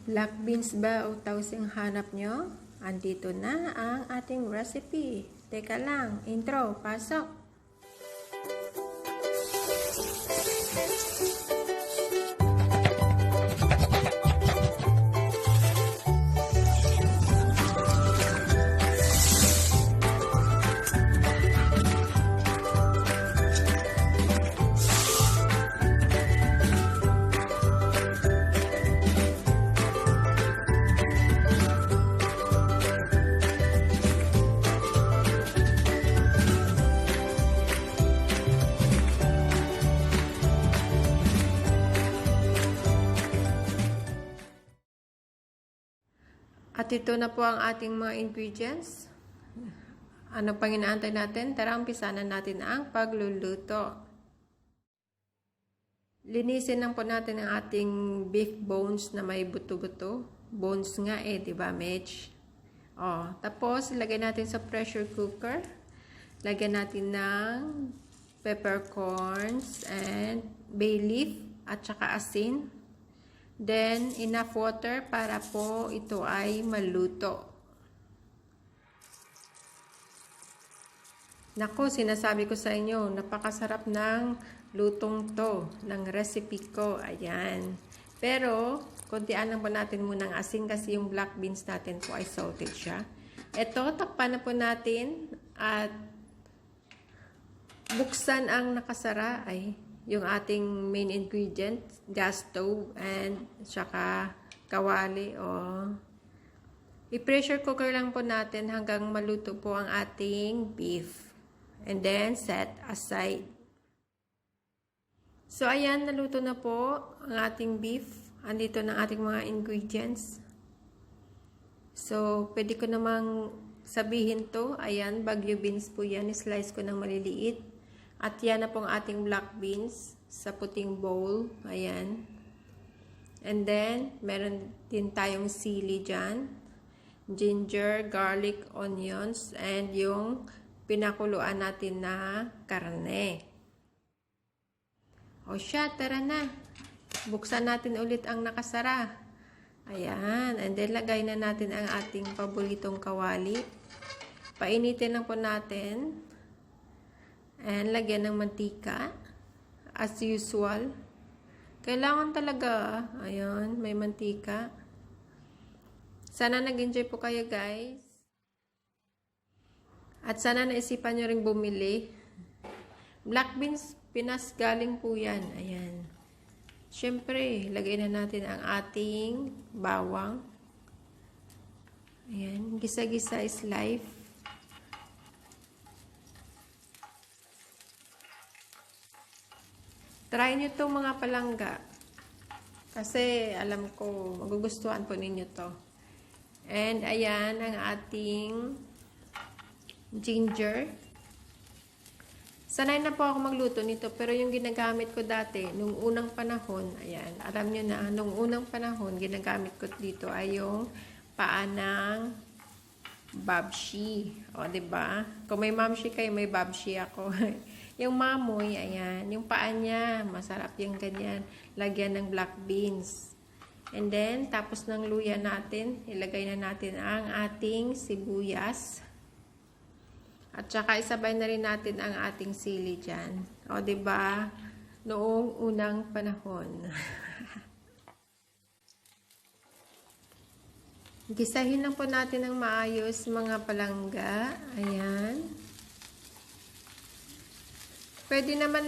Black beans ba o tausing hanap nyo? Andito na ang ating recipe. Teka lang, intro, pasok! At ito na po ang ating mga ingredients. Ano pang inaantay natin? Tara, umpisan na natin ang pagluluto. Linisin lang po natin ang ating beef bones na may buto-buto. Bones nga di ba, Mitch? Tapos, lagay natin sa pressure cooker. Lagyan natin ng peppercorns and bay leaf at saka asin. Then, enough water para po ito ay maluto. Naku, sinasabi ko sa inyo, napakasarap ng lutong to, ng recipe ko. Ayan. Pero, kuntian lang po natin munang asin kasi yung black beans natin po ay salted siya. Ito, takpan na po natin at buksan ang nakasara ay yung ating main ingredient, gas stove and saka kawali i-pressure cooker lang po natin hanggang maluto po ang ating beef. And then set aside. So ayan, naluto na po ang ating beef. Andito na ating mga ingredients. So pwede ko namang sabihin to, ayan, bagyo beans po yan, slice ko ng maliliit. At yan na pong ating black beans sa puting bowl. Ayan. And then, meron din tayong sili dyan. Ginger, garlic, onions, and yung pinakuluan natin na karne. O siya, tara na. Buksan natin ulit ang nakasara. Ayan. And then, lagay na natin ang ating paboritong kawali. Painitin lang po natin. And lagyan ng mantika. As usual. Kailangan talaga, ayun, may mantika. Sana nag-enjoy po kayo, guys. At sana naisipan nyo rin bumili. Black beans, Pinas galing po yan. Ayan. Siyempre, lagay na natin ang ating bawang. Ayan. Gisa-gisa is life. Try nyo itong mga palangga. Kasi alam ko, magugustuhan po ninyo to. And ayan ang ating ginger. Sanay na po ako magluto nito. Pero yung ginagamit ko dati, nung unang panahon, ayan, alam nyo na, nung unang panahon, ginagamit ko dito ay yung paa ng babshi. O, diba? Kung may mamshi kayo, may babshi ako. Yung mamoy, ayan, yung paa niya, masarap yung ganyan. Lagyan ng black beans. And then, tapos ng luya natin, ilagay na natin ang ating sibuyas. At saka isabay na rin natin ang ating sili dyan. O, diba? Noong unang panahon. Gisahin lang po natin ng maayos mga palangga. Ayan. Pwede naman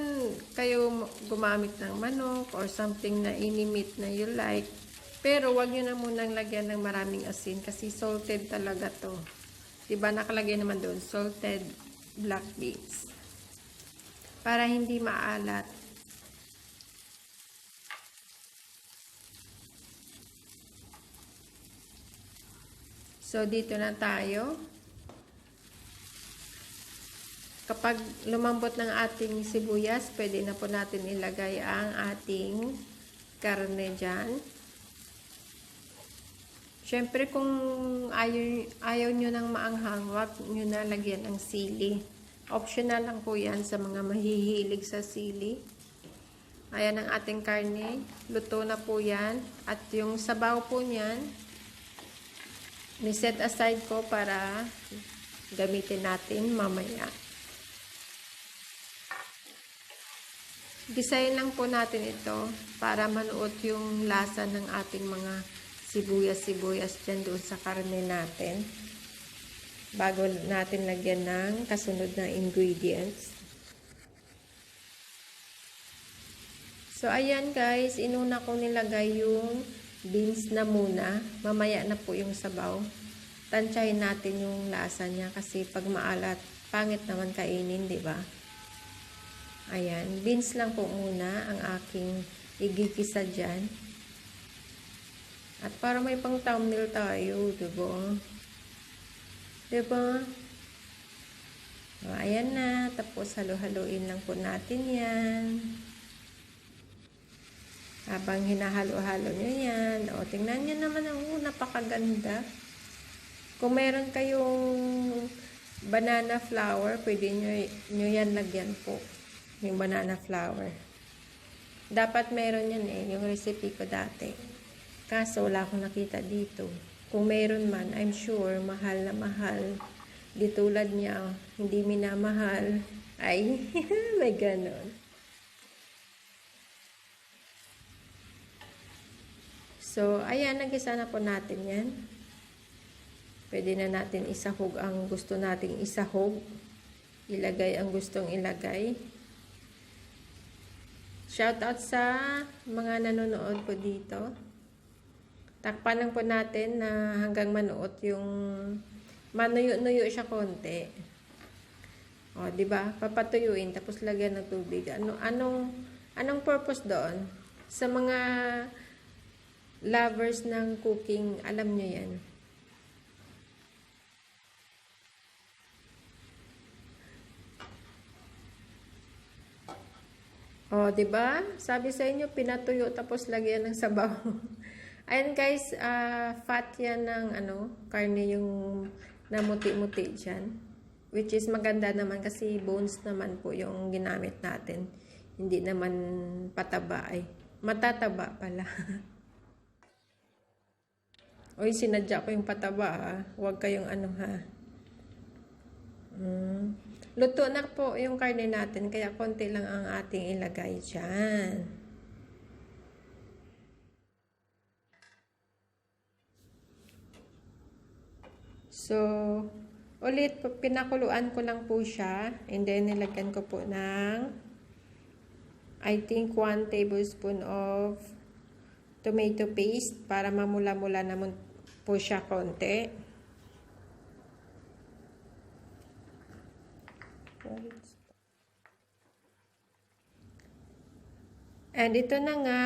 kayo gumamit ng manok or something na inimit na you like. Pero wag nyo na munang lagyan ng maraming asin kasi salted talaga to. Diba nakalagay naman doon, salted black beans. Para hindi maalat. So dito na tayo. Kapag lumambot ng ating sibuyas, pwede na po natin ilagay ang ating karne dyan. Siyempre, kung ayaw nyo ng maanghang, wag nyo na lagyan ng sili. Optional lang po yan sa mga mahihilig sa sili. Ayan ang ating karne. Luto na po yan. At yung sabaw po niyan, ni-set aside ko para gamitin natin mamaya. Gisayin lang po natin ito para manuot yung lasa ng ating mga sibuyas-sibuyas dyan doon sa karne natin. Bago natin lagyan ng kasunod na ingredients. So, ayan guys, inuna ko nilagay yung beans na muna. Mamaya na po yung sabaw. Tansyahin natin yung lasa niya kasi pag maalat, pangit naman kainin, di ba? Ayan, beans lang po muna ang aking igigisa dyan. At para may pang thumbnail tayo, diba? Diba? O, ayan na, tapos halo-haloin lang po natin yan. Habang hinahalo-halo nyo yan, o, tingnan nyo naman, napakaganda. Kung meron kayong banana flour, pwede nyo yan lagyan po. Yung banana flour. Dapat meron yan yung recipe ko dati. Kaso wala akong nakita dito. Kung meron man, I'm sure, mahal na mahal. Di tulad niya, hindi minamahal. Ay, may ganon. So, ayan, nagisa na po natin yan. Pwede na natin isahog ang gusto nating isahog. Ilagay ang gustong ilagay. Shoutout sa mga nanonood po dito. Takpan lang po natin na hanggang manuot yung manuyo-nuyo siya konti. O, di ba? Papatuyuin tapos lagyan ng tubig. Anong purpose doon? Sa mga lovers ng cooking, alam nyo yan. Oh, 'di ba? Sabi sa inyo pinatuyo tapos lagyan ng sabaw. Ayun guys, fat 'yan ng karne yung namuti-muti diyan. Which is maganda naman kasi bones naman po yung ginamit natin. Hindi naman pataba ay. Matataba pala. Oy, sinadya ko yung pataba ha. Huwag kayong ha. Luto na po yung karne natin, kaya konti lang ang ating ilagay dyan. So, ulit, pinakuluan ko lang po siya, and then nilagyan ko po ng, I think, 1 tablespoon of tomato paste para mamula-mula naman po siya konti. And ito na nga,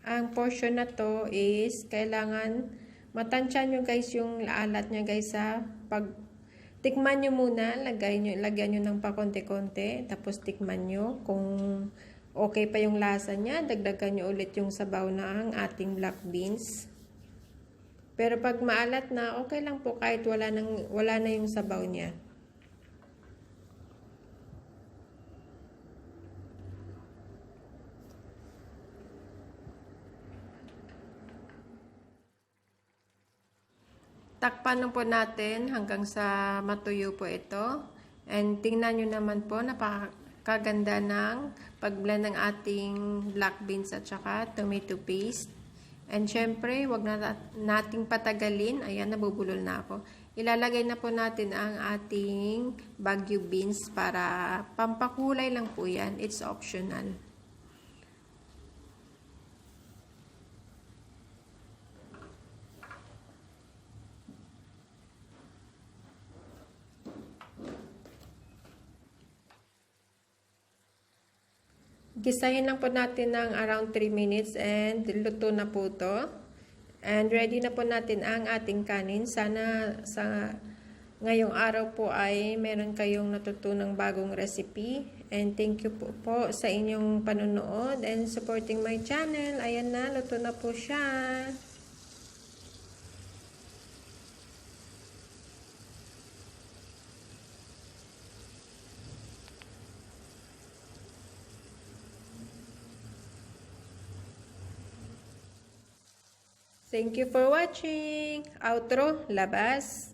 ang portion na to is kailangan matansya nyo guys yung alat nyo guys sa tikman nyo muna, lagyan nyo ng pakonti-konti, tapos tikman nyo kung okay pa yung lasa niya, dagdagan nyo ulit yung sabaw na ang ating black beans. Pero pag maalat na, okay lang po kahit wala na yung sabaw niya. Takpan po natin hanggang sa matuyo po ito. And tingnan nyo naman po, napakaganda ng pag-blend ng ating black beans at saka tomato paste. And syempre, wag na nating patagalin. Ayan, nabubulol na ako. Ilalagay na po natin ang ating Baguio beans para pampakulay lang po yan. It's optional. Gisahin lang po natin ng around 3 minutes and luto na po to. And ready na po natin ang ating kanin. Sana sa ngayong araw po ay meron kayong natutunang bagong recipe. And thank you po sa inyong panonood and supporting my channel. Ayan na, luto na po siya. Thank you for watching. Outro, labas.